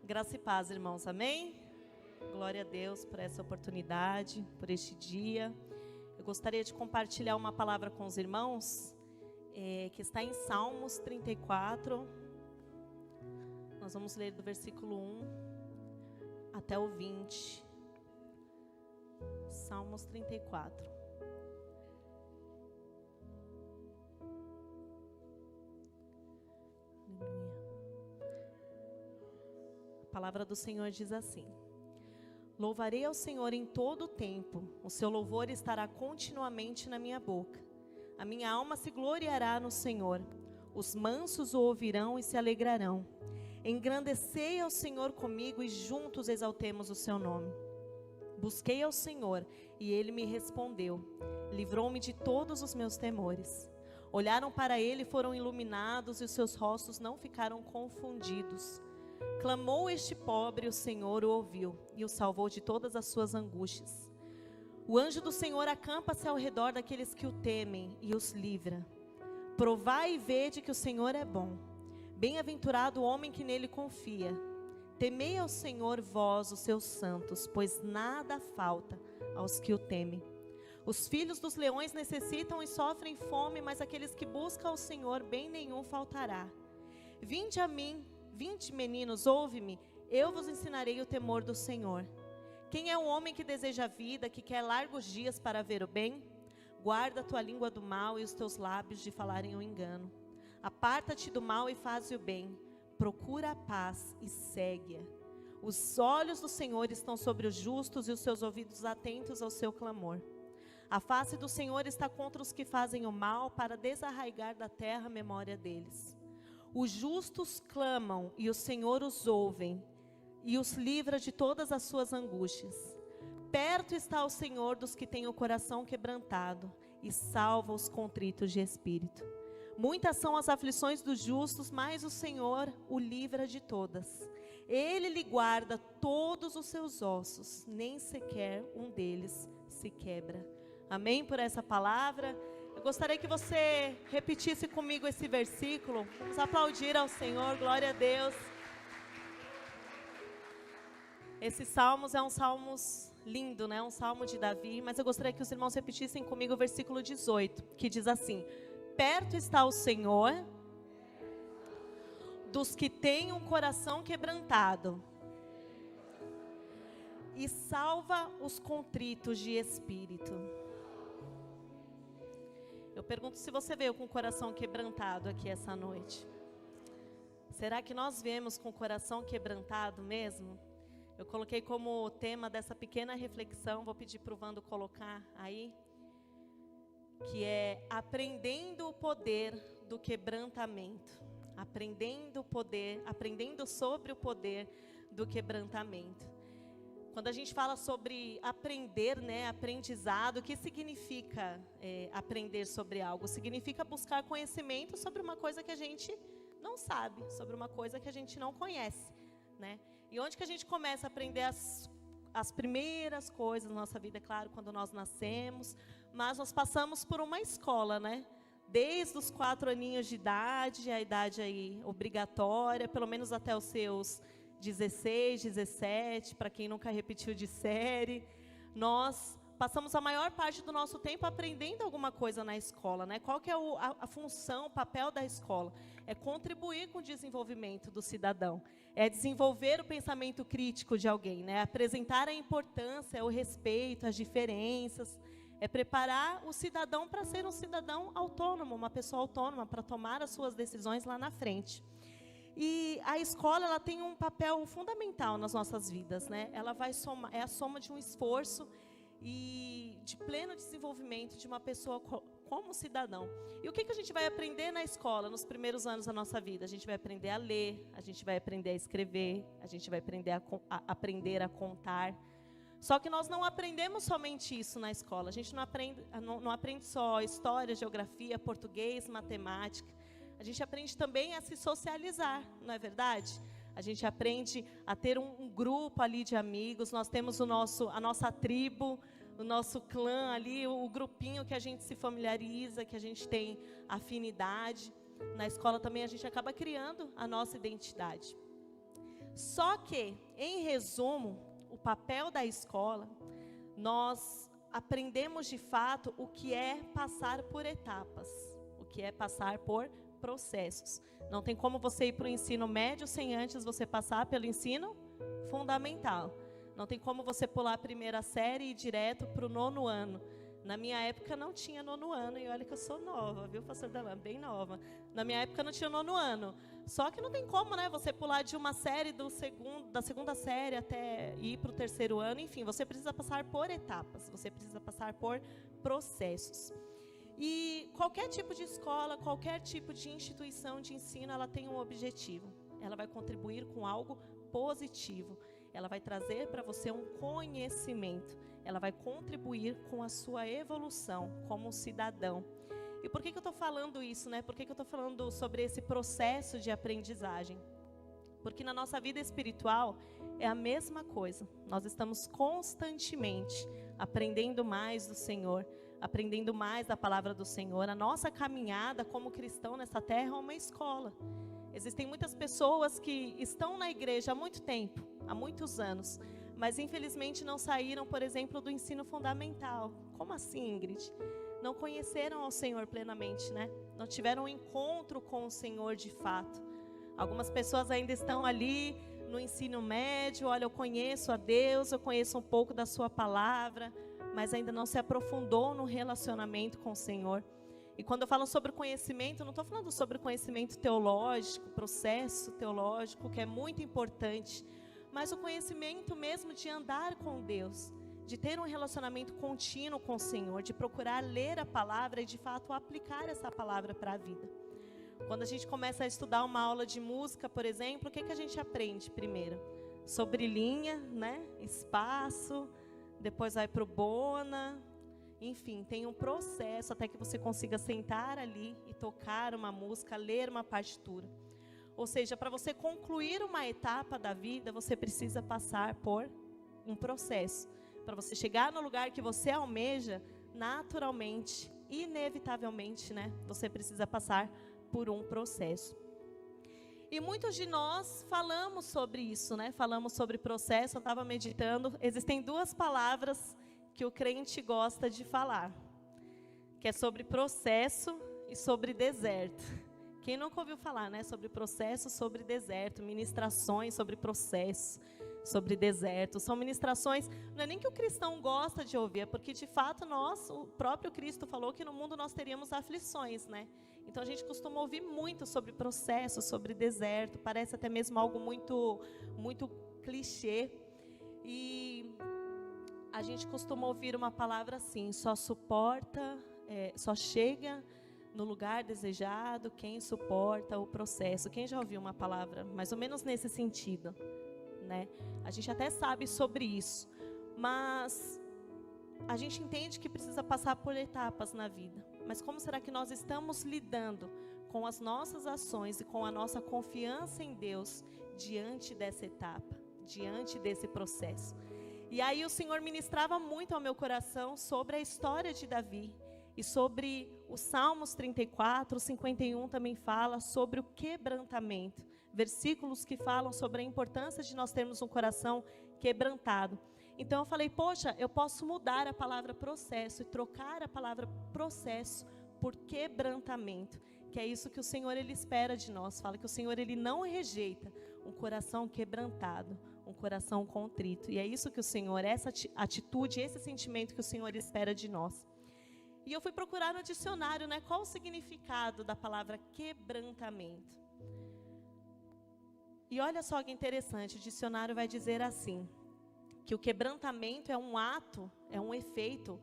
Graça e paz, irmãos, amém? Glória a Deus por essa oportunidade, por este dia. Eu gostaria de compartilhar uma palavra com os irmãos, que está em Salmos 34. Nós vamos ler do versículo 1 até o 20. Salmos 34. A palavra do Senhor diz assim: Louvarei ao Senhor em todo o tempo, o seu louvor estará continuamente na minha boca. A minha alma se gloriará no Senhor, os mansos o ouvirão e se alegrarão. Engrandecei ao Senhor comigo e juntos exaltemos o seu nome. Busquei ao Senhor e ele me respondeu, livrou-me de todos os meus temores. Olharam para ele e foram iluminados e os seus rostos não ficaram confundidos. Clamou este pobre, o Senhor o ouviu e o salvou de todas as suas angústias. O anjo do Senhor acampa-se ao redor daqueles que o temem e os livra. Provai e vede que o Senhor é bom. Bem-aventurado o homem que nele confia. Temei ao Senhor vós, os seus santos, pois nada falta aos que o temem. Os filhos dos leões necessitam e sofrem fome, mas aqueles que buscam ao Senhor, bem nenhum faltará. Vinde a mim, vinde, meninos, ouve-me, eu vos ensinarei o temor do Senhor. Quem é o homem que deseja a vida, que quer largos dias para ver o bem? Guarda a tua língua do mal e os teus lábios de falarem o engano. Aparta-te do mal e faze o bem. Procura a paz e segue-a. Os olhos do Senhor estão sobre os justos e os seus ouvidos atentos ao seu clamor. A face do Senhor está contra os que fazem o mal, para desarraigar da terra a memória deles. Os justos clamam e o Senhor os ouve e os livra de todas as suas angústias. Perto está o Senhor dos que têm o coração quebrantado e salva os contritos de espírito. Muitas são as aflições dos justos, mas o Senhor o livra de todas. Ele lhe guarda todos os seus ossos, nem sequer um deles se quebra. Amém por essa palavra. Eu gostaria que você repetisse comigo esse versículo. Vamos aplaudir ao Senhor, glória a Deus. Esse Salmos é um Salmos lindo, né? Um Salmo de Davi, mas eu gostaria que os irmãos repetissem comigo o versículo 18, que diz assim: Perto está o Senhor dos que têm um coração quebrantado e salva os contritos de espírito. Eu pergunto se você veio com o coração quebrantado aqui essa noite. Será que nós viemos com o coração quebrantado mesmo? Eu coloquei como tema dessa pequena reflexão, vou pedir para o Vando colocar aí, que é aprendendo o poder do quebrantamento. Aprendendo sobre o poder do quebrantamento. Quando a gente fala sobre aprender, né, aprendizado, o que significa aprender sobre algo? Significa buscar conhecimento sobre uma coisa que a gente não sabe, sobre uma coisa que a gente não conhece, né? E onde que a gente começa a aprender as primeiras coisas na nossa vida? É claro, quando nós nascemos, mas nós passamos por uma escola, né? Desde os 4 aninhos de idade, a idade aí obrigatória, pelo menos até os seus 16, 17, para quem nunca repetiu de série, nós passamos a maior parte do nosso tempo aprendendo alguma coisa na escola, né? Qual que é a função, o papel da escola? É contribuir com o desenvolvimento do cidadão, é desenvolver o pensamento crítico de alguém, né? Apresentar a importância, o respeito, as diferenças, é preparar o cidadão para ser um cidadão autônomo, uma pessoa autônoma, para tomar as suas decisões lá na frente. E a escola, ela tem um papel fundamental nas nossas vidas, né? Ela vai somar, é a soma de um esforço e de pleno desenvolvimento de uma pessoa como cidadão. E o que a gente vai aprender na escola nos primeiros anos da nossa vida? A gente vai aprender a ler, a gente vai aprender a escrever, a gente vai aprender a contar. Só que nós não aprendemos somente isso na escola. A gente não aprende só história, geografia, português, matemática. A gente aprende também a se socializar, não é verdade? A gente aprende a ter um grupo ali de amigos. Nós temos a nossa tribo, o nosso clã ali, o grupinho que a gente se familiariza, que a gente tem afinidade. Na escola também a gente acaba criando a nossa identidade. Só que, em resumo, o papel da escola, nós aprendemos de fato o que é passar por etapas, o que é passar por processos. Não tem como você ir para o ensino médio sem antes você passar pelo ensino fundamental. Não tem como você pular a primeira série e ir direto para o 9º ano. Na minha época não tinha 9º ano, e olha que eu sou nova, viu, pastor Delan? Bem nova. Na minha época não tinha 9º ano. Só que não tem como, né, você pular de uma série da segunda série até ir para o 3º ano. Enfim, você precisa passar por etapas, você precisa passar por processos. E qualquer tipo de escola, qualquer tipo de instituição de ensino, ela tem um objetivo. Ela vai contribuir com algo positivo. Ela vai trazer para você um conhecimento. Ela vai contribuir com a sua evolução como cidadão. E por que eu estou falando isso, né? Por que eu estou falando sobre esse processo de aprendizagem? Porque na nossa vida espiritual é a mesma coisa. Nós estamos constantemente aprendendo mais do Senhor, aprendendo mais da palavra do Senhor. A nossa caminhada como cristão nessa terra é uma escola. Existem muitas pessoas que estão na igreja há muito tempo, há muitos anos, mas infelizmente não saíram, por exemplo, do ensino fundamental. Como assim, Ingrid? Não conheceram ao Senhor plenamente, né? Não tiveram um encontro com o Senhor de fato. Algumas pessoas ainda estão ali no ensino médio, olha, eu conheço a Deus, eu conheço um pouco da sua palavra, mas ainda não se aprofundou no relacionamento com o Senhor. E quando eu falo sobre conhecimento, eu não estou falando sobre conhecimento teológico, processo teológico, que é muito importante, mas o conhecimento mesmo de andar com Deus, de ter um relacionamento contínuo com o Senhor, de procurar ler a palavra e de fato aplicar essa palavra para a vida. Quando a gente começa a estudar uma aula de música, por exemplo, o que a gente aprende primeiro? Sobre linha, né? Espaço, depois vai para o bona. Enfim, tem um processo até que você consiga sentar ali e tocar uma música, ler uma partitura. Ou seja, para você concluir uma etapa da vida, você precisa passar por um processo. Para você chegar no lugar que você almeja, naturalmente, inevitavelmente, né? Você precisa passar por um processo. E muitos de nós falamos sobre isso, né? Falamos sobre processo, eu estava meditando. Existem duas palavras que o crente gosta de falar, que é sobre processo e sobre deserto. Quem nunca ouviu falar, né? Sobre processo, sobre deserto, ministrações sobre processo, sobre deserto. São ministrações, não é nem que o cristão gosta de ouvir, é porque de fato o próprio Cristo falou que no mundo nós teríamos aflições, né? Então a gente costuma ouvir muito sobre processo, sobre deserto, parece até mesmo algo muito, muito clichê. E a gente costuma ouvir uma palavra assim, só chega no lugar desejado quem suporta o processo. Quem já ouviu uma palavra mais ou menos nesse sentido, né? A gente até sabe sobre isso, mas a gente entende que precisa passar por etapas na vida. Mas como será que nós estamos lidando com as nossas ações e com a nossa confiança em Deus diante dessa etapa, diante desse processo? E aí o Senhor ministrava muito ao meu coração sobre a história de Davi e sobre os Salmos 34, 51 também fala sobre o quebrantamento. Versículos que falam sobre a importância de nós termos um coração quebrantado. Então eu falei, poxa, eu posso mudar a palavra processo e trocar a palavra processo por quebrantamento, que é isso que o Senhor ele espera de nós. Fala que o Senhor ele não rejeita um coração quebrantado, um coração contrito. E é isso que o Senhor, essa atitude, esse sentimento que o Senhor espera de nós. E eu fui procurar no dicionário, né, qual o significado da palavra quebrantamento. E olha só que interessante, o dicionário vai dizer assim, que o quebrantamento é um ato, é um efeito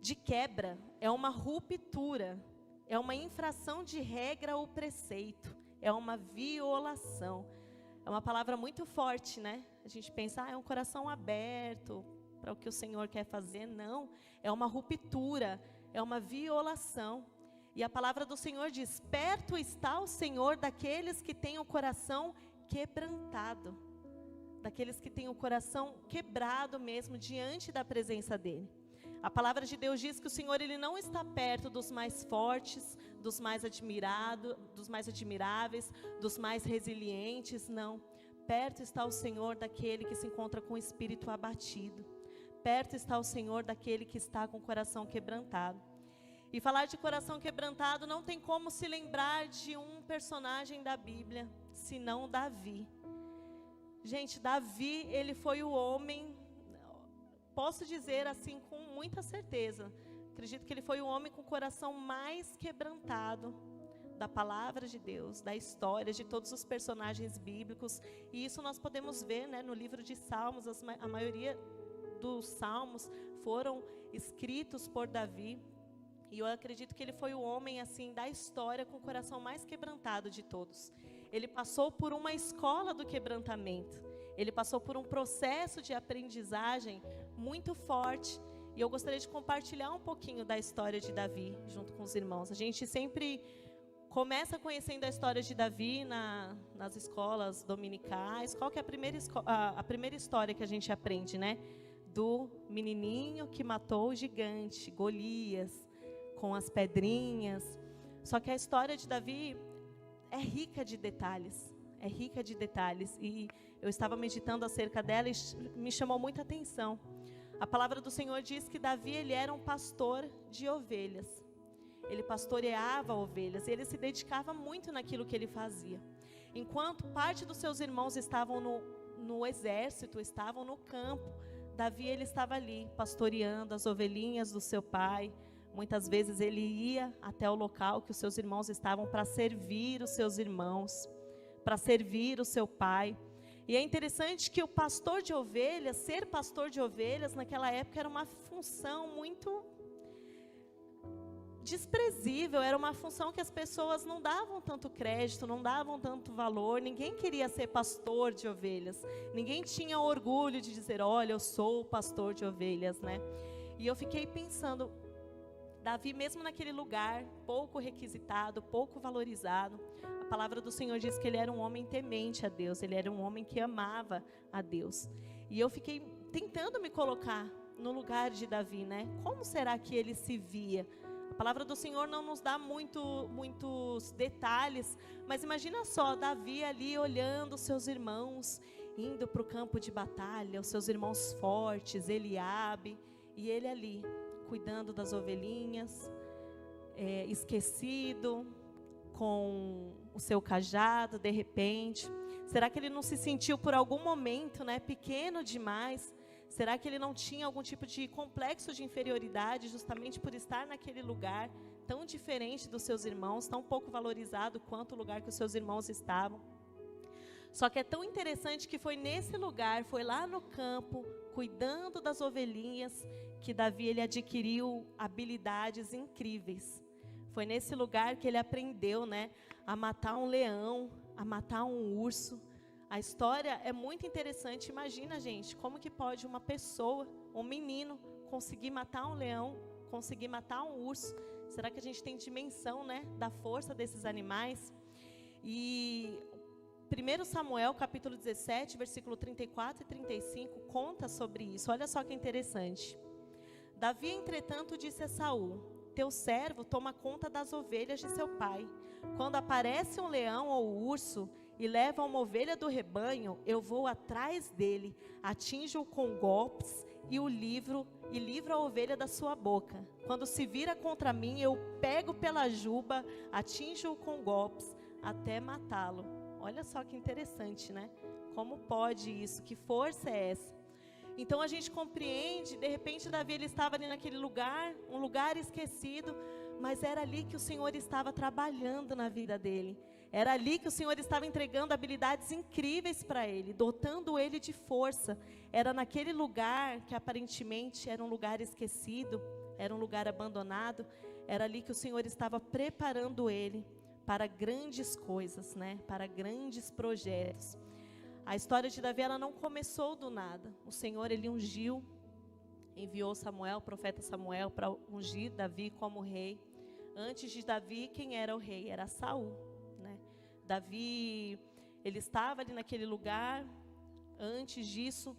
de quebra, é uma ruptura, é uma infração de regra ou preceito, é uma violação. É uma palavra muito forte, né? A gente pensa, é um coração aberto para o que o Senhor quer fazer. Não, é uma ruptura, é uma violação. E a palavra do Senhor diz, perto está o Senhor daqueles que têm o coração quebrantado, daqueles que têm o coração quebrado mesmo diante da presença dele. A palavra de Deus diz que o Senhor ele não está perto dos mais fortes, dos mais admirados, dos mais admiráveis, dos mais resilientes, não. perto está o Senhor daquele que se encontra com o espírito abatido. Perto está o Senhor daquele que está com o coração quebrantado. E falar de coração quebrantado não tem como se lembrar de um personagem da Bíblia, senão Davi. Gente, Davi, ele foi o homem, posso dizer assim com muita certeza, acredito que ele foi o homem com o coração mais quebrantado da palavra de Deus, da história, de todos os personagens bíblicos. E isso nós podemos ver, né, no livro de Salmos. A maioria dos salmos foram escritos por Davi. E eu acredito que ele foi o homem assim da história com o coração mais quebrantado de todos. Ele passou por uma escola do quebrantamento. Ele passou por um processo de aprendizagem muito forte. E eu gostaria de compartilhar um pouquinho da história de Davi junto com os irmãos. A gente sempre começa conhecendo a história de Davi nas escolas dominicais. Qual que é a primeira história que a gente aprende, né? Do menininho que matou o gigante, Golias, com as pedrinhas. Só que a história de Davi é rica de detalhes. É rica de detalhes. E eu estava meditando acerca dela e me chamou muita atenção. A palavra do Senhor diz que Davi, ele era um pastor de ovelhas. Ele pastoreava ovelhas e ele se dedicava muito naquilo que ele fazia. Enquanto parte dos seus irmãos estavam no exército, estavam no campo, Davi, ele estava ali pastoreando as ovelhinhas do seu pai. Muitas vezes ele ia até o local que os seus irmãos estavam para servir os seus irmãos, para servir o seu pai. E é interessante que o pastor de ovelhas, ser pastor de ovelhas naquela época era uma função muito desprezível, era uma função que as pessoas não davam tanto crédito, não davam tanto valor. Ninguém queria ser pastor de ovelhas, ninguém tinha orgulho de dizer, olha, eu sou o pastor de ovelhas, né? E eu fiquei pensando, Davi, mesmo naquele lugar, pouco requisitado, pouco valorizado, a palavra do Senhor diz que ele era um homem temente a Deus, ele era um homem que amava a Deus. E eu fiquei tentando me colocar no lugar de Davi, né? Como será que ele se via? A palavra do Senhor não nos dá muitos detalhes, mas imagina só, Davi ali olhando os seus irmãos, indo para o campo de batalha, os seus irmãos fortes, Eliabe, e ele ali, cuidando das ovelhinhas, esquecido, com o seu cajado, de repente. Será que ele não se sentiu por algum momento, né, pequeno demais? Será que ele não tinha algum tipo de complexo de inferioridade, justamente por estar naquele lugar tão diferente dos seus irmãos, tão pouco valorizado quanto o lugar que os seus irmãos estavam? Só que é tão interessante que foi nesse lugar, foi lá no campo, cuidando das ovelhinhas, que Davi, ele adquiriu habilidades incríveis. Foi nesse lugar que ele aprendeu, né, a matar um leão, a matar um urso. A história é muito interessante. Imagina, gente, como que pode uma pessoa, um menino, conseguir matar um leão, conseguir matar um urso? Será que a gente tem dimensão, né, da força desses animais? E 1 Samuel, capítulo 17, versículo 34 e 35, conta sobre isso. Olha só que interessante. Davi, entretanto, disse a Saul, teu servo toma conta das ovelhas de seu pai. Quando aparece um leão ou urso e leva uma ovelha do rebanho, eu vou atrás dele, atinjo-o com golpes e livro a ovelha da sua boca. Quando se vira contra mim, eu pego pela juba, atinjo-o com golpes, até matá-lo. Olha só que interessante, né? Como pode isso? Que força é essa? Então a gente compreende, de repente Davi, ele estava ali naquele lugar, um lugar esquecido, mas era ali que o Senhor estava trabalhando na vida dele. Era ali que o Senhor estava entregando habilidades incríveis para ele, dotando ele de força. Era naquele lugar que aparentemente era um lugar esquecido, era um lugar abandonado. Era ali que o Senhor estava preparando ele para grandes coisas, né? Para grandes projetos. A história de Davi, ela não começou do nada. O Senhor, ele ungiu, enviou Samuel, o profeta Samuel, para ungir Davi como rei. Antes de Davi, quem era o rei? Era Saul. Davi, ele estava ali naquele lugar. Antes disso,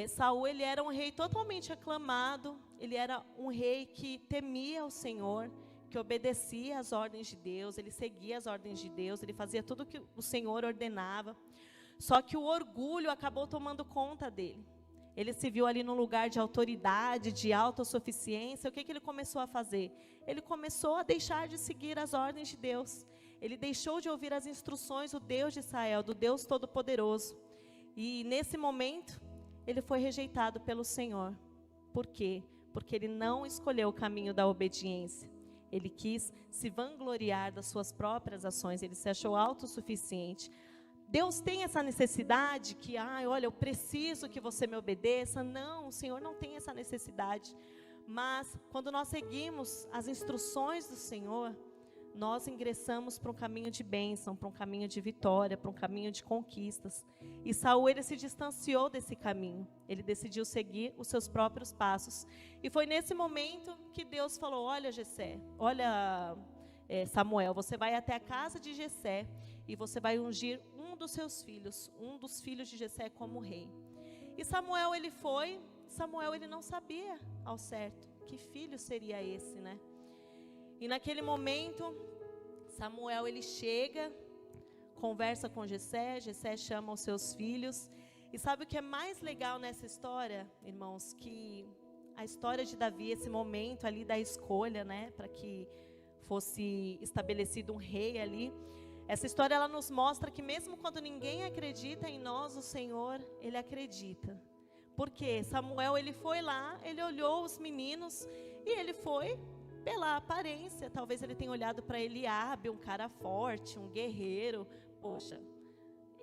Saul, ele era um rei totalmente aclamado. Ele era um rei que temia o Senhor, que obedecia às ordens de Deus. Ele seguia as ordens de Deus, ele fazia tudo o que o Senhor ordenava. Só que o orgulho acabou tomando conta dele. Ele se viu ali num lugar de autoridade, de autossuficiência. O que ele começou a fazer? Ele começou a deixar de seguir as ordens de Deus. Ele deixou de ouvir as instruções do Deus de Israel, do Deus Todo-Poderoso. E nesse momento, ele foi rejeitado pelo Senhor. Por quê? Porque ele não escolheu o caminho da obediência. Ele quis se vangloriar das suas próprias ações. Ele se achou autossuficiente. Deus tem essa necessidade que, olha, eu preciso que você me obedeça. Não, o Senhor não tem essa necessidade. Mas, quando nós seguimos as instruções do Senhor, nós ingressamos para um caminho de bênção, para um caminho de vitória, para um caminho de conquistas. E Saul, ele se distanciou desse caminho. Ele decidiu seguir os seus próprios passos. E foi nesse momento que Deus falou, olha, Samuel, você vai até a casa de Jessé e você vai ungir um dos seus filhos, um dos filhos de Jessé como rei. E Samuel, ele não sabia ao certo que filho seria esse, né? E naquele momento, Samuel, ele chega, conversa com Jessé, Jessé chama os seus filhos. E sabe o que é mais legal nessa história, irmãos? Que a história de Davi, esse momento ali da escolha, né, para que fosse estabelecido um rei ali. Essa história, ela nos mostra que mesmo quando ninguém acredita em nós, o Senhor, Ele acredita. Porque Samuel, ele foi lá, ele olhou os meninos e ele foi pela aparência. Talvez ele tenha olhado para Eliabe, um cara forte, um guerreiro. Poxa,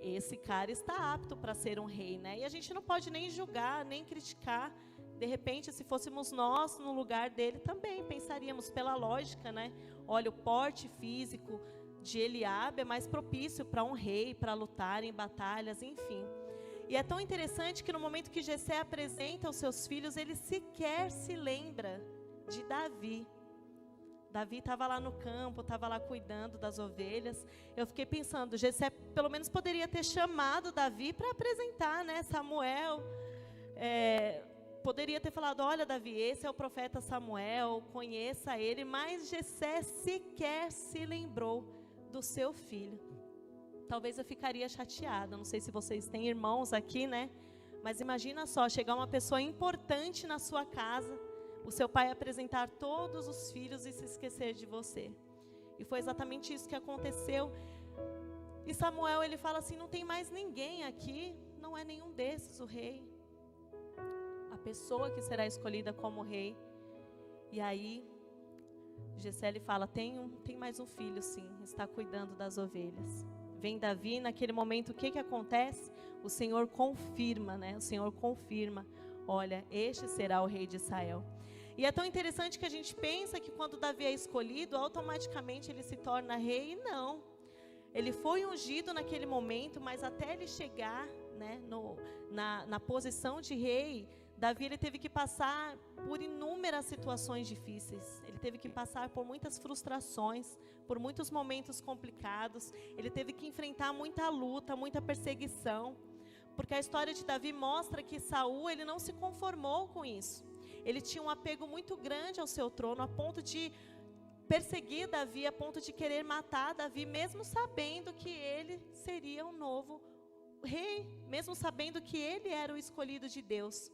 esse cara está apto para ser um rei, né? E a gente não pode nem julgar, nem criticar. De repente, se fôssemos nós no lugar dele, também pensaríamos pela lógica, né? Olha, o porte físico de Eliabe é mais propício para um rei, para lutar em batalhas, enfim. E é tão interessante que no momento que Jessé apresenta os seus filhos, ele sequer se lembra de Davi. Davi estava lá no campo, estava lá cuidando das ovelhas. Eu fiquei pensando, Jessé pelo menos poderia ter chamado Davi para apresentar, né? Samuel, poderia ter falado, olha Davi, esse é o profeta Samuel, conheça ele. Mas Jessé sequer se lembrou do seu filho. Talvez eu ficaria chateada, não sei se vocês têm irmãos aqui, né? Mas imagina só, chegar uma pessoa importante na sua casa, o seu pai apresentar todos os filhos e se esquecer de você. E foi exatamente isso que aconteceu. E Samuel, ele fala assim, não tem mais ninguém aqui, não é nenhum desses o rei. A pessoa que será escolhida como rei. E aí, Jessé, ele fala, tem mais um filho sim, está cuidando das ovelhas. Vem Davi, naquele momento, o que acontece? O Senhor confirma, né? O Senhor confirma, olha, este será o rei de Israel. E é tão interessante que a gente pensa que quando Davi é escolhido, automaticamente ele se torna rei. E não. Ele foi ungido naquele momento, mas até ele chegar, né, na posição de rei, Davi, ele teve que passar por inúmeras situações difíceis. Ele teve que passar por muitas frustrações, por muitos momentos complicados. Ele teve que enfrentar muita luta, muita perseguição. Porque a história de Davi mostra que Saul, ele não se conformou com isso. Ele tinha um apego muito grande ao seu trono, a ponto de perseguir Davi, a ponto de querer matar Davi, mesmo sabendo que ele seria um novo rei, mesmo sabendo que ele era o escolhido de Deus.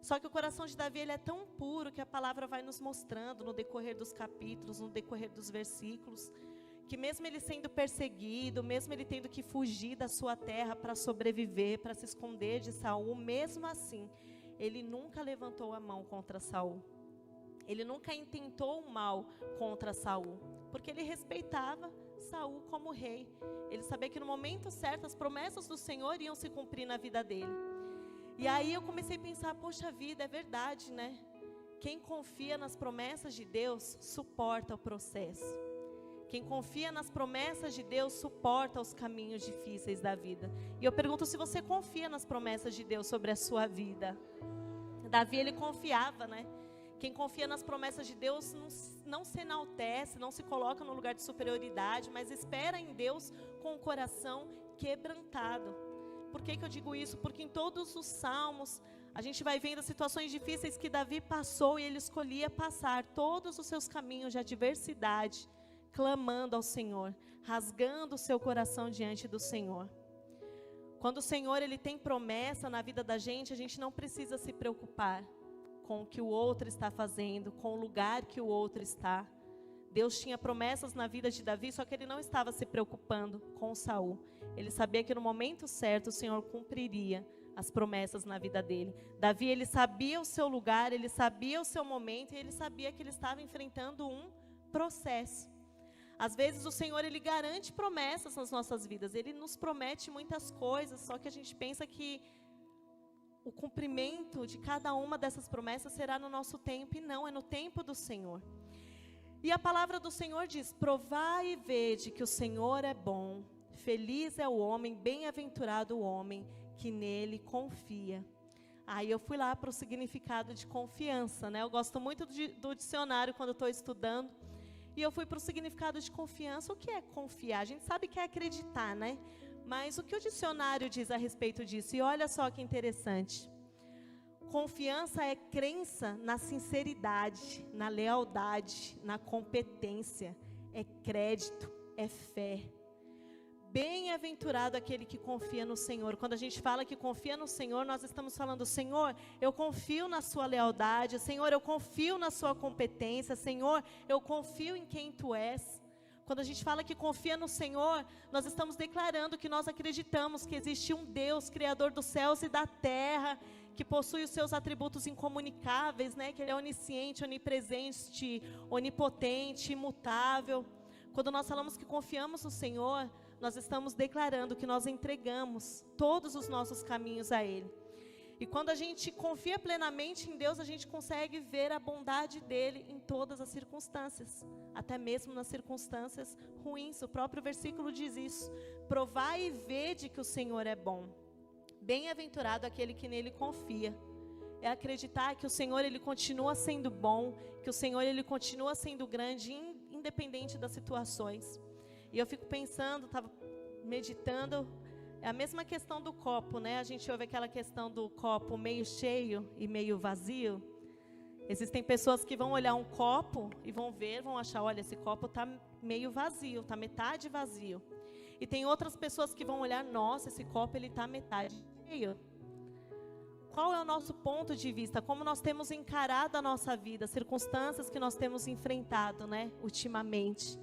Só que o coração de Davi, ele é tão puro que a palavra vai nos mostrando no decorrer dos capítulos, no decorrer dos versículos, que mesmo ele sendo perseguido, mesmo ele tendo que fugir da sua terra para sobreviver, para se esconder de Saul, mesmo assim, ele nunca levantou a mão contra Saul. Ele nunca intentou o mal contra Saul, porque ele respeitava Saul como rei. Ele sabia que no momento certo as promessas do Senhor iam se cumprir na vida dele. E aí eu comecei a pensar, poxa vida, é verdade, né? Quem confia nas promessas de Deus, suporta o processo. Quem confia nas promessas de Deus, suporta os caminhos difíceis da vida. E eu pergunto se você confia nas promessas de Deus sobre a sua vida. Davi, ele confiava, né? Quem confia nas promessas de Deus não se enaltece, não se coloca no lugar de superioridade, mas espera em Deus com o coração quebrantado. Por que eu digo isso? Porque em todos os salmos, a gente vai vendo as situações difíceis que Davi passou e ele escolhia passar todos os seus caminhos de adversidade, clamando ao Senhor, rasgando o seu coração diante do Senhor. Quando o Senhor ele tem promessa na vida da gente, a gente não precisa se preocupar com o que o outro está fazendo, com o lugar que o outro está. Deus tinha promessas na vida de Davi, só que ele não estava se preocupando com Saul. Ele sabia que no momento certo o Senhor cumpriria as promessas na vida dele. Davi, ele sabia o seu lugar, ele sabia o seu momento, e ele sabia que ele estava enfrentando um processo. Às vezes o Senhor, ele garante promessas nas nossas vidas, ele nos promete muitas coisas, só que a gente pensa que o cumprimento de cada uma dessas promessas será no nosso tempo, e não, é no tempo do Senhor. E a palavra do Senhor diz: provai e vede que o Senhor é bom, feliz é o homem, bem-aventurado o homem que nele confia. Aí eu fui lá para o significado de confiança, né? Eu gosto muito do dicionário quando estou estudando, e eu fui para o significado de confiança. O que é confiar? A gente sabe que é acreditar, né? Mas o que o dicionário diz a respeito disso? E olha só que interessante. Confiança é crença na sinceridade, na lealdade, na competência, é crédito, é fé. Bem-aventurado aquele que confia no Senhor. Quando a gente fala que confia no Senhor, nós estamos falando: Senhor, eu confio na sua lealdade, Senhor, eu confio na sua competência, Senhor, eu confio em quem Tu és. Quando a gente fala que confia no Senhor, nós estamos declarando que nós acreditamos que existe um Deus, Criador dos céus e da terra, que possui os seus atributos incomunicáveis, né? Que Ele é onisciente, onipresente, onipotente, imutável. Quando nós falamos que confiamos no Senhor, nós estamos declarando que nós entregamos todos os nossos caminhos a Ele. E quando a gente confia plenamente em Deus, a gente consegue ver a bondade dEle em todas as circunstâncias, até mesmo nas circunstâncias ruins. O próprio versículo diz isso: provai e vede que o Senhor é bom. Bem-aventurado aquele que nele confia. É acreditar que o Senhor, Ele continua sendo bom, que o Senhor, Ele continua sendo grande, independente das situações. E eu fico pensando, estava meditando, é a mesma questão do copo, né? A gente ouve aquela questão do copo meio cheio e meio vazio. Existem pessoas que vão olhar um copo e vão ver, vão achar: olha, esse copo está meio vazio, está metade vazio. E tem outras pessoas que vão olhar: nossa, esse copo ele está metade cheio. Qual é o nosso ponto de vista? Como nós temos encarado a nossa vida, as circunstâncias que nós temos enfrentado, né, ultimamente?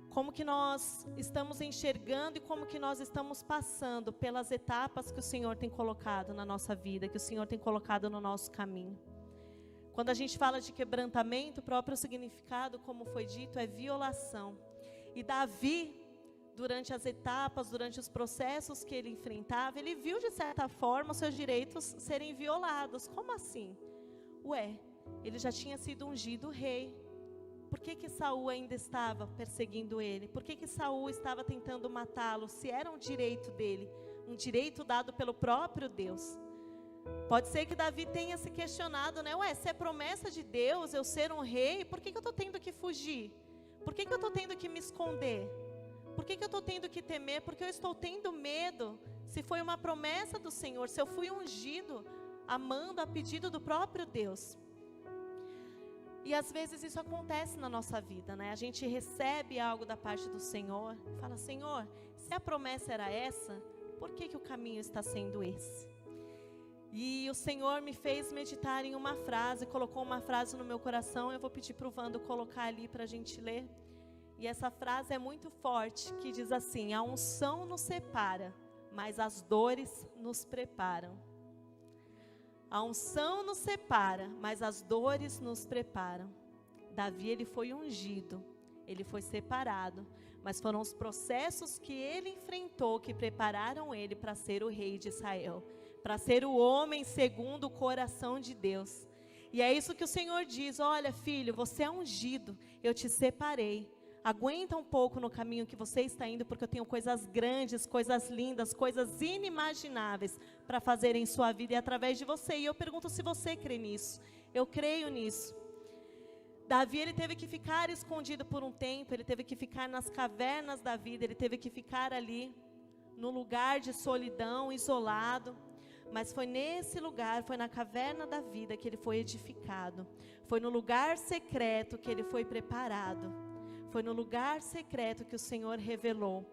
Como que nós estamos enxergando e como que nós estamos passando pelas etapas que o Senhor tem colocado na nossa vida, que o Senhor tem colocado no nosso caminho. Quando a gente fala de quebrantamento, o próprio significado, como foi dito, é violação. E Davi, durante as etapas, durante os processos que ele enfrentava, ele viu de certa forma os seus direitos serem violados. Como assim? Ele já tinha sido ungido rei. Por que Saul ainda estava perseguindo ele? Por que Saul estava tentando matá-lo, se era um direito dele, um direito dado pelo próprio Deus? Pode ser que Davi tenha se questionado, né? Se é promessa de Deus eu ser um rei, por que eu estou tendo que fugir? Por que eu estou tendo que me esconder? Por que eu estou tendo que temer? Porque eu estou tendo medo. Se foi uma promessa do Senhor, se eu fui ungido, amando a pedido do próprio Deus. E às vezes isso acontece na nossa vida, né? A gente recebe algo da parte do Senhor, fala: Senhor, se a promessa era essa, por que o caminho está sendo esse? E o Senhor me fez meditar em uma frase, colocou uma frase no meu coração. Eu vou pedir para o Vando colocar ali para a gente ler. E essa frase é muito forte, que diz assim: a unção nos separa, mas as dores nos preparam. A unção nos separa, mas as dores nos preparam. Davi, ele foi ungido, ele foi separado, mas foram os processos que ele enfrentou que prepararam ele para ser o rei de Israel, para ser o homem segundo o coração de Deus. E é isso que o Senhor diz: olha, filho, você é ungido, eu te separei. Aguenta um pouco no caminho que você está indo, porque eu tenho coisas grandes, coisas lindas, coisas inimagináveis para fazer em sua vida e através de você. E eu pergunto se você crê nisso. Eu creio nisso. Davi, ele teve que ficar escondido por um tempo, ele teve que ficar nas cavernas da vida, ele teve que ficar ali, no lugar de solidão, isolado. Mas foi nesse lugar, foi na caverna da vida que ele foi edificado. Foi no lugar secreto que ele foi preparado. Foi no lugar secreto que o Senhor revelou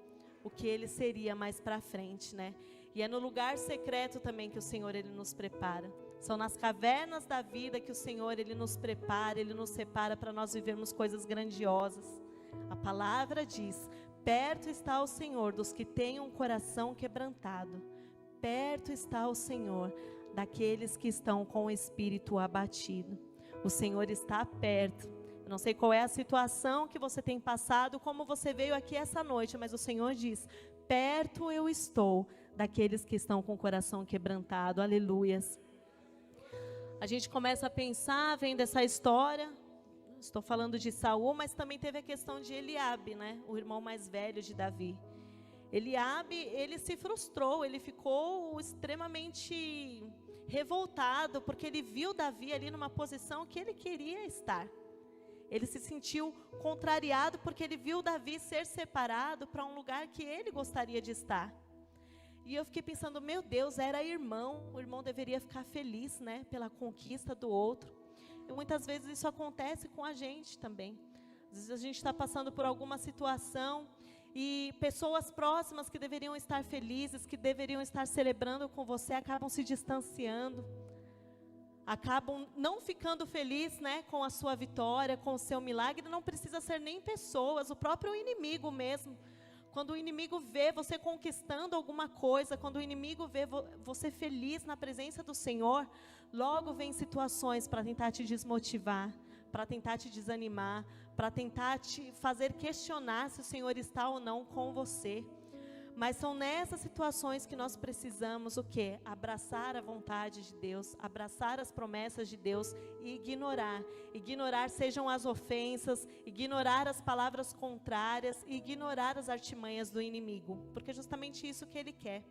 o que ele seria mais para frente, né? E é no lugar secreto também que o Senhor, Ele nos prepara. São nas cavernas da vida que o Senhor, Ele nos prepara, Ele nos separa para nós vivermos coisas grandiosas. A palavra diz: perto está o Senhor dos que têm um coração quebrantado. Perto está o Senhor daqueles que estão com o espírito abatido. O Senhor está perto. Eu não sei qual é a situação que você tem passado, como você veio aqui essa noite, mas o Senhor diz: perto eu estou daqueles que estão com o coração quebrantado. Aleluias. A gente começa a pensar, vendo essa história, estou falando de Saul, mas também teve a questão de Eliabe, né? O irmão mais velho de Davi. Eliabe, ele se frustrou, ele ficou extremamente revoltado, porque ele viu Davi ali numa posição que ele queria estar. Ele se sentiu contrariado, porque ele viu Davi ser separado para um lugar que ele gostaria de estar. E eu fiquei pensando, meu Deus, era irmão, o irmão deveria ficar feliz, né, pela conquista do outro. E muitas vezes isso acontece com a gente também. Às vezes a gente está passando por alguma situação e pessoas próximas que deveriam estar felizes, que deveriam estar celebrando com você, acabam se distanciando. Acabam não ficando felizes, né, com a sua vitória, com o seu milagre. Não precisa ser nem pessoas, o próprio inimigo mesmo. Quando o inimigo vê você conquistando alguma coisa, quando o inimigo vê você feliz na presença do Senhor, logo vem situações para tentar te desmotivar, para tentar te desanimar, para tentar te fazer questionar se o Senhor está ou não com você. Mas são nessas situações que nós precisamos o quê? Abraçar a vontade de Deus, abraçar as promessas de Deus e ignorar. Ignorar sejam as ofensas, ignorar as palavras contrárias, ignorar as artimanhas do inimigo, porque é justamente isso que ele quer.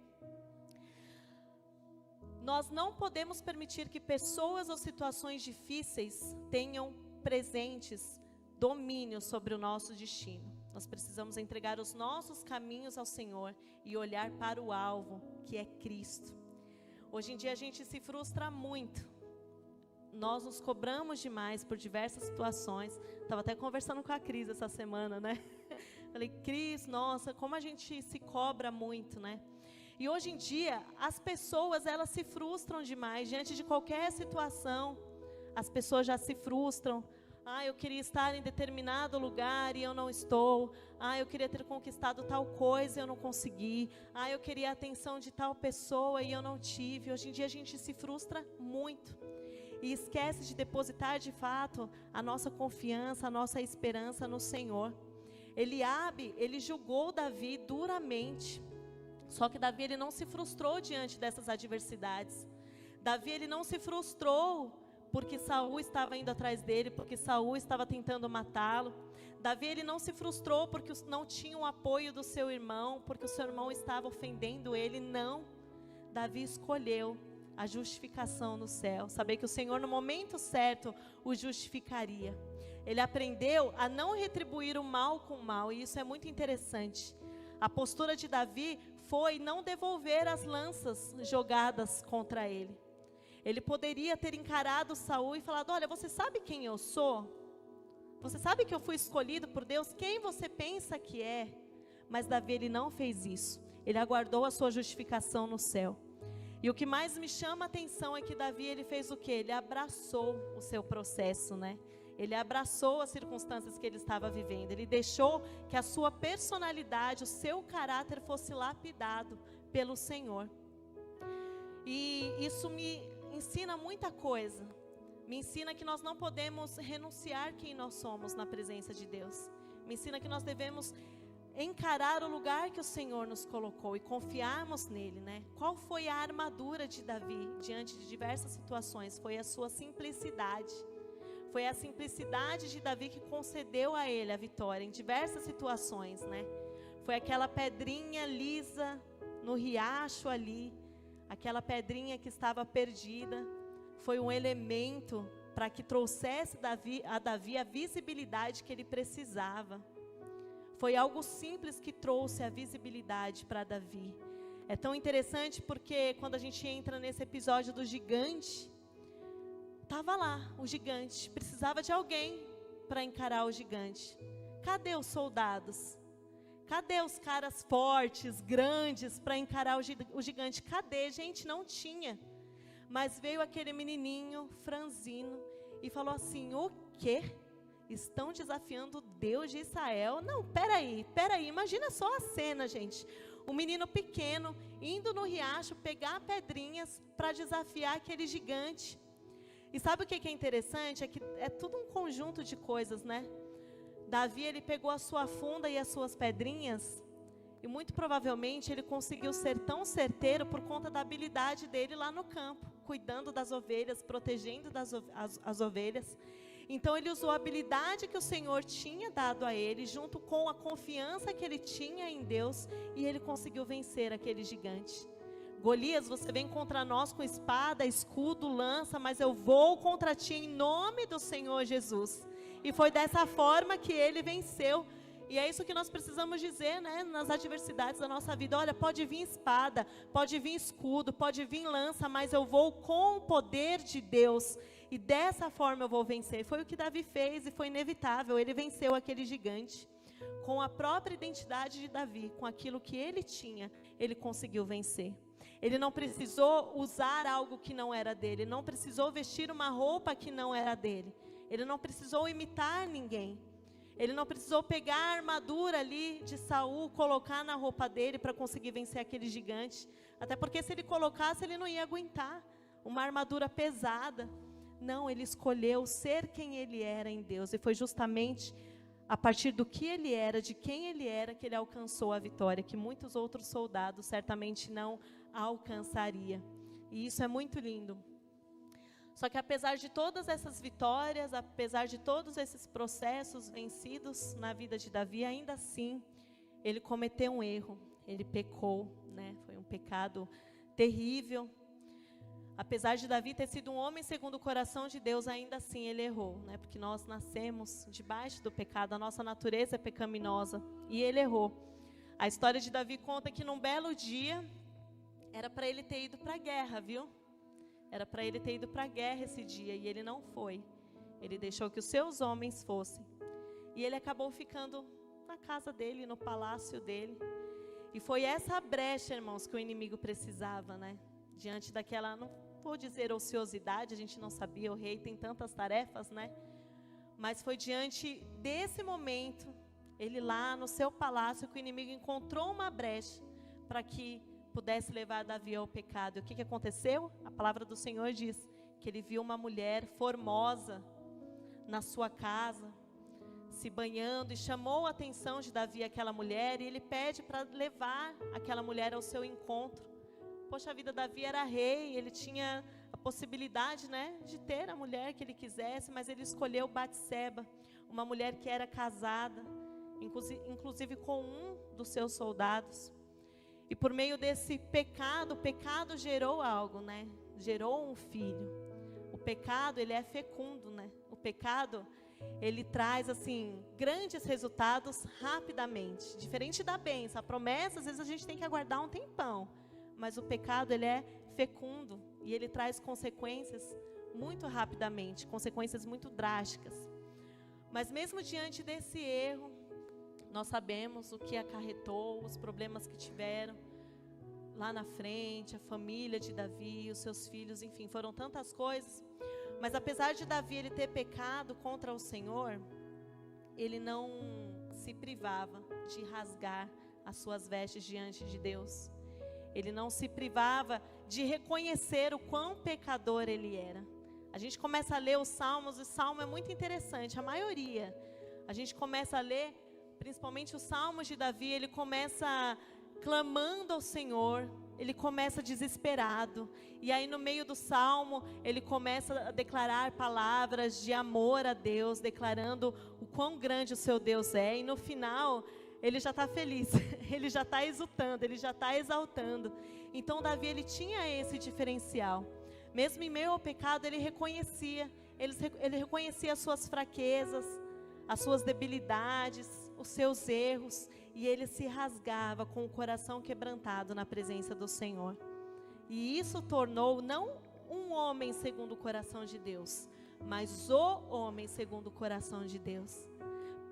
Nós não podemos permitir que pessoas ou situações difíceis tenham presentes domínio sobre o nosso destino. Nós precisamos entregar os nossos caminhos ao Senhor e olhar para o alvo, que é Cristo. Hoje em dia a gente se frustra muito. Nós nos cobramos demais por diversas situações. Estava até conversando com a Cris essa semana, né? Falei, Cris, nossa, como a gente se cobra muito, né? E hoje em dia, as pessoas, elas se frustram demais. Diante de qualquer situação, as pessoas já se frustram. Eu queria estar em determinado lugar e eu não estou. Eu queria ter conquistado tal coisa e eu não consegui. Eu queria a atenção de tal pessoa e eu não tive. Hoje em dia a gente se frustra muito. E esquece de depositar de fato a nossa confiança, a nossa esperança no Senhor. Eliabe, ele julgou Davi duramente. Só que Davi, ele não se frustrou diante dessas adversidades. Davi, ele não se frustrou porque Saul estava indo atrás dele, porque Saul estava tentando matá-lo. Davi, ele não se frustrou porque não tinha o apoio do seu irmão, porque o seu irmão estava ofendendo ele, não. Davi escolheu a justificação no céu, saber que o Senhor no momento certo o justificaria. Ele aprendeu a não retribuir o mal com o mal, e isso é muito interessante. A postura de Davi foi não devolver as lanças jogadas contra ele. Ele poderia ter encarado Saul e falado, olha, você sabe quem eu sou? Você sabe que eu fui escolhido por Deus? Quem você pensa que é? Mas Davi, ele não fez isso. Ele aguardou a sua justificação no céu. E o que mais me chama a atenção é que Davi, ele fez o quê? Ele abraçou o seu processo, né? Ele abraçou as circunstâncias que ele estava vivendo. Ele deixou que a sua personalidade, o seu caráter fosse lapidado pelo Senhor. E isso me ensina muita coisa. Me ensina que nós não podemos renunciar quem nós somos na presença de Deus. Me ensina que nós devemos encarar o lugar que o Senhor nos colocou e confiarmos nele, né? Qual foi a armadura de Davi diante de diversas situações? Foi a sua simplicidade. Foi a simplicidade de Davi que concedeu a ele a vitória em diversas situações, né? Foi aquela pedrinha lisa no riacho ali, aquela pedrinha que estava perdida, foi um elemento para que trouxesse a Davi a visibilidade que ele precisava. Foi algo simples que trouxe a visibilidade para Davi. É tão interessante porque quando a gente entra nesse episódio do gigante, estava lá o gigante, precisava de alguém para encarar o gigante. Cadê os soldados? Cadê os caras fortes, grandes, para encarar o gigante? Cadê? Gente, não tinha. Mas veio aquele menininho franzino e falou assim: o quê? Estão desafiando o Deus de Israel? Não, peraí, imagina só a cena, gente. Um menino pequeno indo no riacho pegar pedrinhas para desafiar aquele gigante. E sabe o que é interessante? É que é tudo um conjunto de coisas, né? Davi, ele pegou a sua funda e as suas pedrinhas, e muito provavelmente ele conseguiu ser tão certeiro por conta da habilidade dele lá no campo, cuidando das ovelhas, protegendo as ovelhas. Então ele usou a habilidade que o Senhor tinha dado a ele, junto com a confiança que ele tinha em Deus, e ele conseguiu vencer aquele gigante. Golias, você vem contra nós com espada, escudo, lança, mas eu vou contra ti em nome do Senhor Jesus. E foi dessa forma que ele venceu. E é isso que nós precisamos dizer, né, nas adversidades da nossa vida. Olha, pode vir espada, pode vir escudo, pode vir lança, mas eu vou com o poder de Deus. E dessa forma eu vou vencer. Foi o que Davi fez e foi inevitável. Ele venceu aquele gigante. Com a própria identidade de Davi, com aquilo que ele tinha, ele conseguiu vencer. Ele não precisou usar algo que não era dele. Ele não precisou vestir uma roupa que não era dele. Ele não precisou imitar ninguém. Ele não precisou pegar a armadura ali de Saul, colocar na roupa dele para conseguir vencer aquele gigante. Até porque se ele colocasse, ele não ia aguentar uma armadura pesada. Não, ele escolheu ser quem ele era em Deus. E foi justamente a partir do que ele era, de quem ele era, que ele alcançou a vitória, que muitos outros soldados certamente não alcançaria. E isso é muito lindo. Só que apesar de todas essas vitórias, apesar de todos esses processos vencidos na vida de Davi, ainda assim, ele cometeu um erro, ele pecou, né? Foi um pecado terrível. Apesar de Davi ter sido um homem segundo o coração de Deus, ainda assim ele errou, né? Porque nós nascemos debaixo do pecado, a nossa natureza é pecaminosa, e ele errou. A história de Davi conta que num belo dia, era para ele ter ido para a guerra, viu? Era para ele ter ido para a guerra esse dia, e ele não foi. Ele deixou que os seus homens fossem. E ele acabou ficando na casa dele, no palácio dele. E foi essa brecha, irmãos, que o inimigo precisava, né? Diante daquela, não vou dizer ociosidade, a gente não sabia, o rei tem tantas tarefas, né? Mas foi diante desse momento, ele lá no seu palácio, que o inimigo encontrou uma brecha para que pudesse levar Davi ao pecado. E o que aconteceu? A palavra do Senhor diz que ele viu uma mulher formosa na sua casa, se banhando, e chamou a atenção de Davi aquela mulher, e ele pede para levar aquela mulher ao seu encontro. Poxa vida, Davi era rei, ele tinha a possibilidade, né, de ter a mulher que ele quisesse, mas ele escolheu Batseba, uma mulher que era casada, inclusive com um dos seus soldados. E por meio desse pecado, o pecado gerou algo, né? Gerou um filho. O pecado, ele é fecundo, né? O pecado, ele traz, assim, grandes resultados rapidamente. Diferente da bênção, a promessa, às vezes a gente tem que aguardar um tempão. Mas o pecado, ele é fecundo. E ele traz consequências muito rapidamente, consequências muito drásticas. Mas mesmo diante desse erro, nós sabemos o que acarretou, os problemas que tiveram lá na frente, a família de Davi, os seus filhos, enfim, foram tantas coisas. Mas apesar de Davi ele ter pecado contra o Senhor, ele não se privava de rasgar as suas vestes diante de Deus. Ele não se privava de reconhecer o quão pecador ele era. A gente começa a ler os Salmos, e o Salmo é muito interessante, a maioria. A gente começa a ler, principalmente os Salmos de Davi, ele começa clamando ao Senhor, ele começa desesperado, e aí no meio do Salmo, ele começa a declarar palavras de amor a Deus, declarando o quão grande o seu Deus é, e no final, ele já está feliz, ele já está exultando, ele já está exaltando. Então Davi, ele tinha esse diferencial, mesmo em meio ao pecado, ele reconhecia as suas fraquezas, as suas debilidades, os seus erros, e ele se rasgava com o coração quebrantado na presença do Senhor. E isso tornou não um homem segundo o coração de Deus, mas o homem segundo o coração de Deus.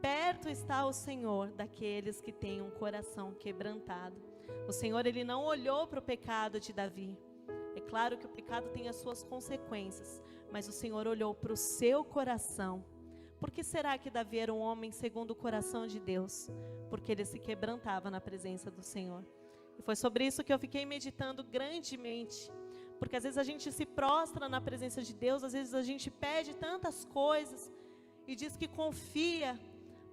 perto está o Senhor daqueles que têm um coração quebrantado. O Senhor, Ele não olhou para o pecado de Davi. É claro que o pecado tem as suas consequências, mas o Senhor olhou para o seu coração. Por que será que Davi era um homem segundo o coração de Deus? Porque ele se quebrantava na presença do Senhor. E foi sobre isso que eu fiquei meditando grandemente. Porque às vezes a gente se prostra na presença de Deus, às vezes a gente pede tantas coisas e diz que confia,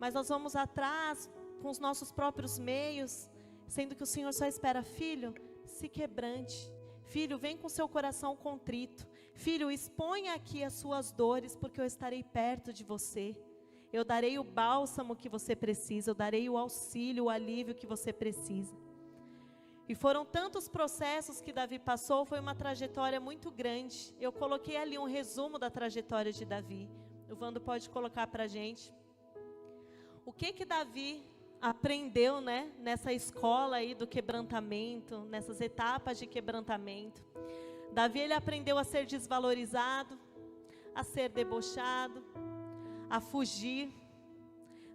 mas nós vamos atrás com os nossos próprios meios, sendo que o Senhor só espera: filho, se quebrante. Filho, vem com seu coração contrito. Filho, exponha aqui as suas dores, porque eu estarei perto de você. Eu darei o bálsamo que você precisa, eu darei o auxílio, o alívio que você precisa. E foram tantos processos que Davi passou, foi uma trajetória muito grande. Eu coloquei ali um resumo da trajetória de Davi. O Vando pode colocar para a gente. O que Davi aprendeu, né, nessa escola aí do quebrantamento, nessas etapas de quebrantamento? Davi, ele aprendeu a ser desvalorizado, a ser debochado, a fugir.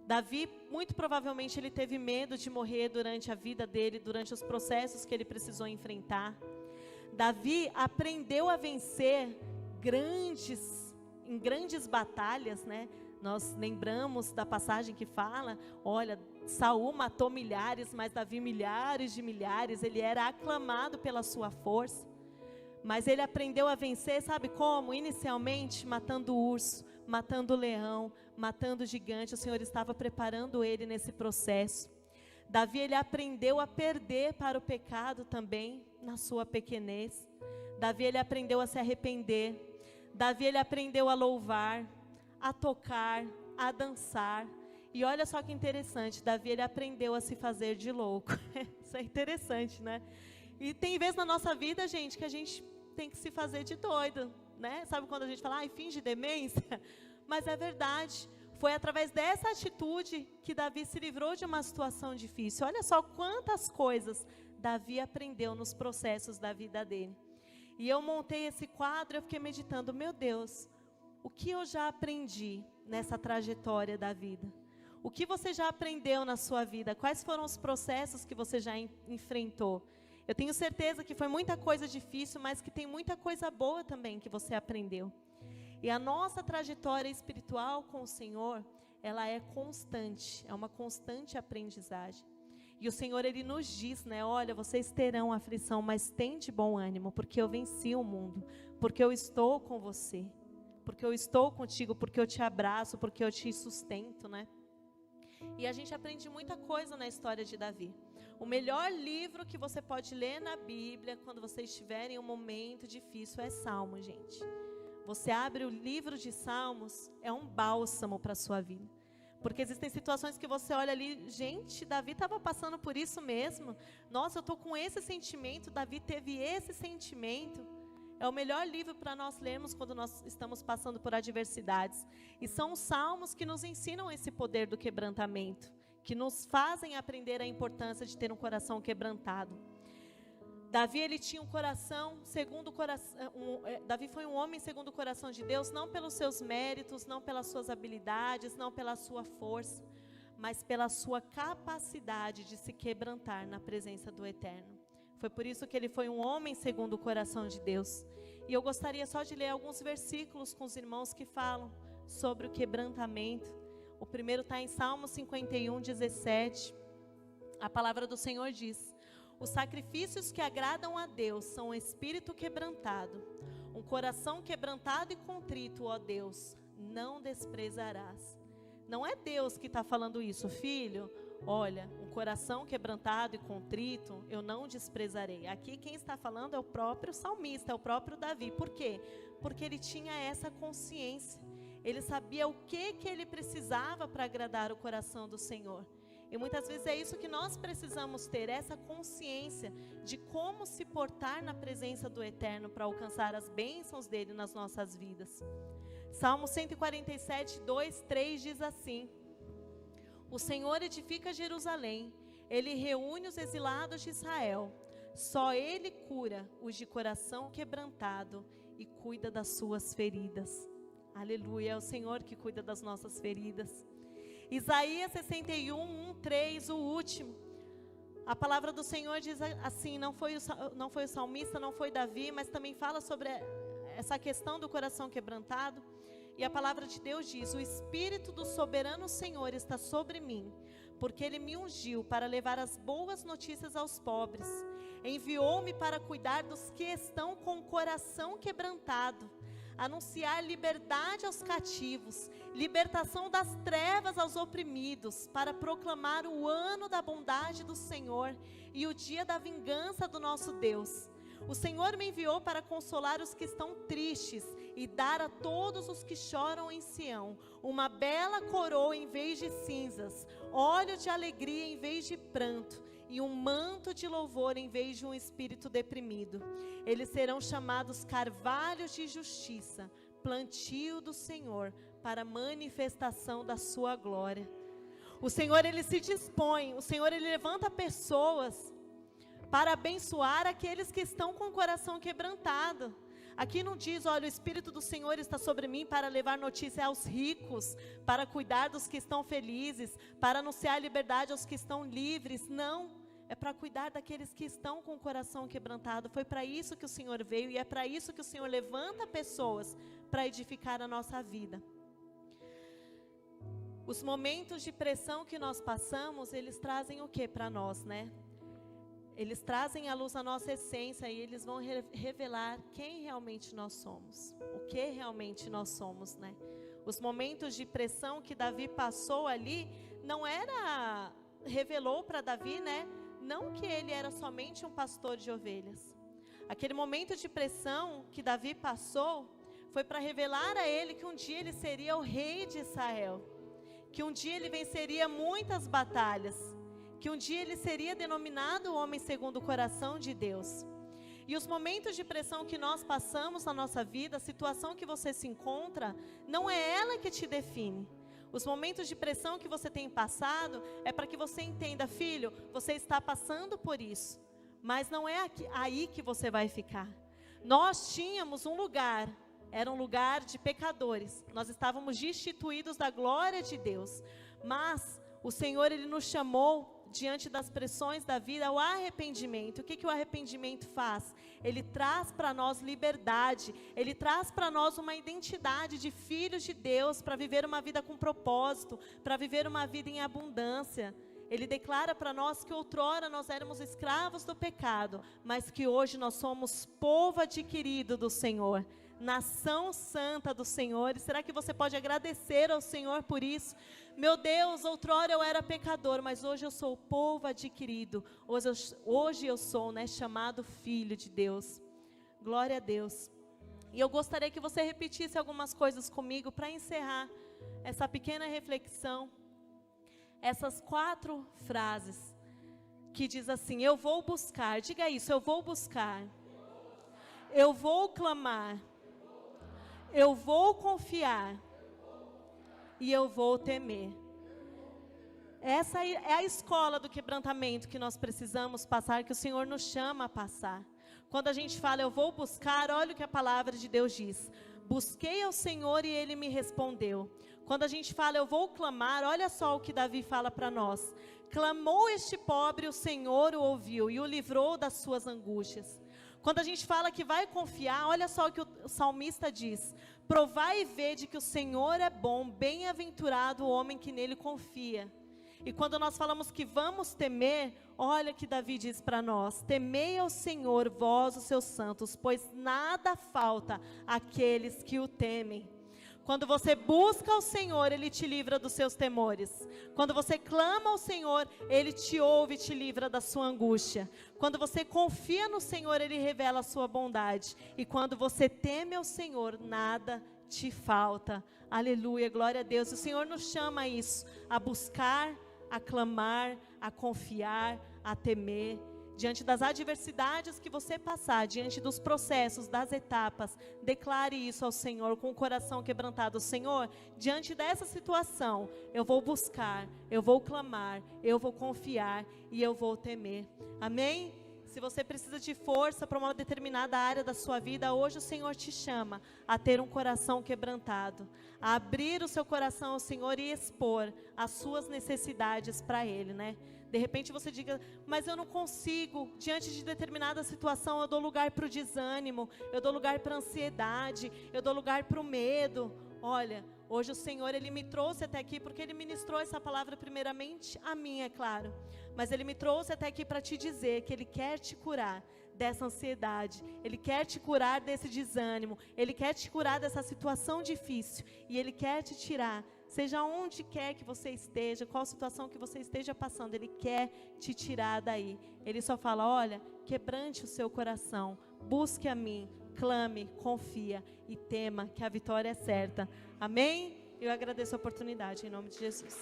Davi, muito provavelmente, ele teve medo de morrer durante a vida dele, durante os processos que ele precisou enfrentar. Davi aprendeu a vencer em grandes batalhas, né? Nós lembramos da passagem que fala, olha, Saul matou milhares, mas Davi milhares de milhares. Ele era aclamado pela sua força, mas ele aprendeu a vencer, sabe como? Inicialmente matando o urso, matando o leão, matando o gigante. O Senhor estava preparando ele nesse processo. Davi, ele aprendeu a perder para o pecado também, na sua pequenez. Davi, ele aprendeu a se arrepender. Davi, ele aprendeu a louvar, a tocar, a dançar. E olha só que interessante, Davi, ele aprendeu a se fazer de louco. Isso é interessante, né? E tem vezes na nossa vida, gente, que a gente tem que se fazer de doido, né? Sabe quando a gente fala, ai, finge demência? Mas é verdade. Foi através dessa atitude que Davi se livrou de uma situação difícil. Olha só quantas coisas Davi aprendeu nos processos da vida dele. E eu montei esse quadro, eu fiquei meditando, meu Deus, o que eu já aprendi nessa trajetória da vida? O que você já aprendeu na sua vida? Quais foram os processos que você já enfrentou? Eu tenho certeza que foi muita coisa difícil, mas que tem muita coisa boa também que você aprendeu. E a nossa trajetória espiritual com o Senhor, ela é constante, é uma constante aprendizagem. E o Senhor, Ele nos diz, né, olha, vocês terão aflição, mas tende bom ânimo, porque eu venci o mundo, porque eu estou com você, porque eu estou contigo, porque eu te abraço, porque eu te sustento, né? E a gente aprende muita coisa na história de Davi. O melhor livro que você pode ler na Bíblia, quando você estiver em um momento difícil, é Salmo, gente. Você abre o livro de Salmos, é um bálsamo para a sua vida. Porque existem situações que você olha ali, gente, Davi estava passando por isso mesmo. Nossa, eu estou com esse sentimento, Davi teve esse sentimento. É o melhor livro para nós lermos quando nós estamos passando por adversidades. E são os salmos que nos ensinam esse poder do quebrantamento, que nos fazem aprender a importância de ter um coração quebrantado. Davi, ele tinha um coração segundo o coração. Davi foi um homem segundo o coração de Deus, não pelos seus méritos, não pelas suas habilidades, não pela sua força, mas pela sua capacidade de se quebrantar na presença do Eterno. Foi por isso que ele foi um homem segundo o coração de Deus. E eu gostaria só de ler alguns versículos com os irmãos que falam sobre o quebrantamento. O primeiro está em Salmo 51, 17. A palavra do Senhor diz: os sacrifícios que agradam a Deus são um espírito quebrantado, um coração quebrantado e contrito, ó Deus, não desprezarás. Não é Deus que está falando isso, filho. Olha, um coração quebrantado e contrito, eu não desprezarei. Aqui quem está falando é o próprio salmista, é o próprio Davi. Por quê? Porque ele tinha essa consciência. Ele sabia o que ele precisava para agradar o coração do Senhor. E muitas vezes é isso que nós precisamos ter, essa consciência de como se portar na presença do Eterno para alcançar as bênçãos dele nas nossas vidas. Salmo 147, 2, 3 diz assim: o Senhor edifica Jerusalém, Ele reúne os exilados de Israel. Só Ele cura os de coração quebrantado e cuida das suas feridas. Aleluia, é o Senhor que cuida das nossas feridas. Isaías 61, 1, 3, o último. A palavra do Senhor diz assim, não foi o salmista, não foi Davi, mas também fala sobre essa questão do coração quebrantado. E a palavra de Deus diz: o Espírito do soberano Senhor está sobre mim, porque Ele me ungiu para levar as boas notícias aos pobres. Enviou-me para cuidar dos que estão com o coração quebrantado, anunciar liberdade aos cativos, libertação das trevas aos oprimidos, para proclamar o ano da bondade do Senhor e o dia da vingança do nosso Deus. O Senhor me enviou para consolar os que estão tristes e dar a todos os que choram em Sião uma bela coroa em vez de cinzas, óleo de alegria em vez de pranto e um manto de louvor em vez de um espírito deprimido. Eles serão chamados carvalhos de justiça, plantio do Senhor, para manifestação da sua glória. O Senhor, Ele se dispõe, o Senhor, Ele levanta pessoas para abençoar aqueles que estão com o coração quebrantado. Aqui não diz, olha, o Espírito do Senhor está sobre mim para levar notícia aos ricos, para cuidar dos que estão felizes, para anunciar a liberdade aos que estão livres. Não, é para cuidar daqueles que estão com o coração quebrantado. Foi para isso que o Senhor veio e é para isso que o Senhor levanta pessoas para edificar a nossa vida. Os momentos de pressão que nós passamos, eles trazem o que para nós, né? Eles trazem à luz a nossa essência e eles vão revelar quem realmente nós somos, o que realmente nós somos, né? Os momentos de pressão que Davi passou ali, revelou para Davi, né? Não que ele era somente um pastor de ovelhas. Aquele momento de pressão que Davi passou, foi para revelar a ele que um dia ele seria o rei de Israel, que um dia ele venceria muitas batalhas, que um dia ele seria denominado o homem segundo o coração de Deus. E os momentos de pressão que nós passamos na nossa vida, a situação que você se encontra, não é ela que te define. Os momentos de pressão que você tem passado, é para que você entenda, filho, você está passando por isso, mas não é aí que você vai ficar. Nós tínhamos um lugar, era um lugar de pecadores, nós estávamos destituídos da glória de Deus, mas o Senhor, Ele nos chamou, diante das pressões da vida, ao arrependimento. O que o arrependimento faz? Ele traz para nós liberdade, ele traz para nós uma identidade de filhos de Deus, para viver uma vida com propósito, para viver uma vida em abundância. Ele declara para nós que outrora nós éramos escravos do pecado, mas que hoje nós somos povo adquirido do Senhor, nação santa do Senhor. E será que você pode agradecer ao Senhor por isso? Meu Deus, outrora eu era pecador, mas hoje eu sou povo adquirido. Hoje eu sou, chamado filho de Deus. Glória a Deus. E eu gostaria que você repetisse algumas coisas comigo para encerrar essa pequena reflexão. Essas 4 frases que diz assim: eu vou buscar, diga isso, eu vou buscar, eu vou clamar, eu vou confiar e eu vou temer. Essa é a escola do quebrantamento que nós precisamos passar, que o Senhor nos chama a passar. Quando a gente fala eu vou buscar, olha o que a palavra de Deus diz: busquei ao Senhor e Ele me respondeu. Quando a gente fala eu vou clamar, olha só o que Davi fala para nós: clamou este pobre, o Senhor o ouviu e o livrou das suas angústias. Quando a gente fala que vai confiar, olha só o que o salmista diz: provai e vede que o Senhor é bom, bem-aventurado o homem que nele confia. E quando nós falamos que vamos temer, olha o que Davi diz para nós: temei ao Senhor, vós os seus santos, pois nada falta àqueles que o temem. Quando você busca o Senhor, Ele te livra dos seus temores. Quando você clama ao Senhor, Ele te ouve e te livra da sua angústia. Quando você confia no Senhor, Ele revela a sua bondade. E quando você teme ao Senhor, nada te falta. Aleluia, glória a Deus. O Senhor nos chama a isso, a buscar, a clamar, a confiar, a temer. Diante das adversidades que você passar, diante dos processos, das etapas, declare isso ao Senhor com o coração quebrantado. Senhor, diante dessa situação, eu vou buscar, eu vou clamar, eu vou confiar e eu vou temer. Amém? Se você precisa de força para uma determinada área da sua vida, hoje o Senhor te chama a ter um coração quebrantado, a abrir o seu coração ao Senhor e expor as suas necessidades para Ele, né? De repente você diga, mas eu não consigo, diante de determinada situação, eu dou lugar para o desânimo, eu dou lugar para a ansiedade, eu dou lugar para o medo. Olha, hoje o Senhor, Ele me trouxe até aqui, porque Ele ministrou essa palavra primeiramente a mim, é claro. Mas Ele me trouxe até aqui para te dizer que Ele quer te curar dessa ansiedade, Ele quer te curar desse desânimo, Ele quer te curar dessa situação difícil, e Ele quer te tirar, seja onde quer que você esteja, qual situação que você esteja passando, Ele quer te tirar daí. Ele só fala, olha, quebrante o seu coração, busque a mim, clame, confia e tema que a vitória é certa. Amém? Eu agradeço a oportunidade, em nome de Jesus.